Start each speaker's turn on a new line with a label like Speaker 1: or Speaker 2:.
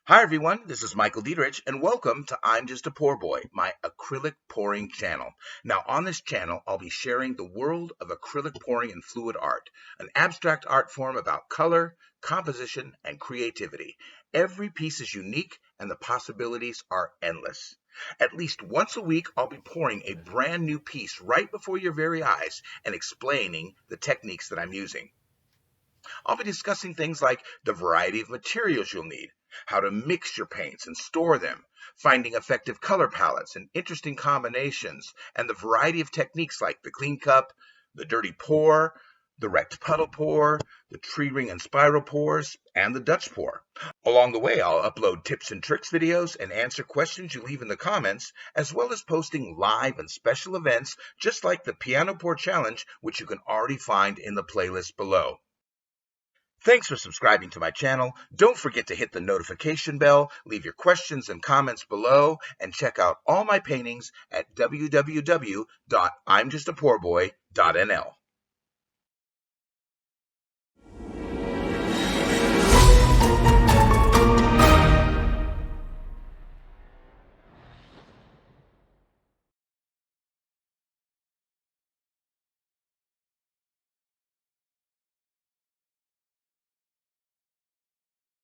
Speaker 1: Hi everyone, this is Michael Diederich and welcome to I'm Just a Pour Boy, my acrylic pouring channel. Now on this channel, I'll be sharing the world of acrylic pouring and fluid art, an abstract art form about color, composition, and creativity. Every piece is unique and the possibilities are endless. At least once a week, I'll be pouring a brand new piece right before your very eyes and explaining the techniques that I'm using. I'll be discussing things like the variety of materials you'll need, how to mix your paints and store them, finding effective color palettes and interesting combinations, and the variety of techniques like the clean cup, the dirty pour, the rect puddle pour, the tree ring and spiral pours, and the Dutch pour. Along the way, I'll upload tips and tricks videos and answer questions you leave in the comments, as well as posting live and special events just like the Piano Pour Challenge, which you can already find in the playlist below. Thanks for subscribing to my channel. Don't forget to hit the notification bell, leave your questions and comments below, and check out all my paintings at www.imjustapourboy.nl.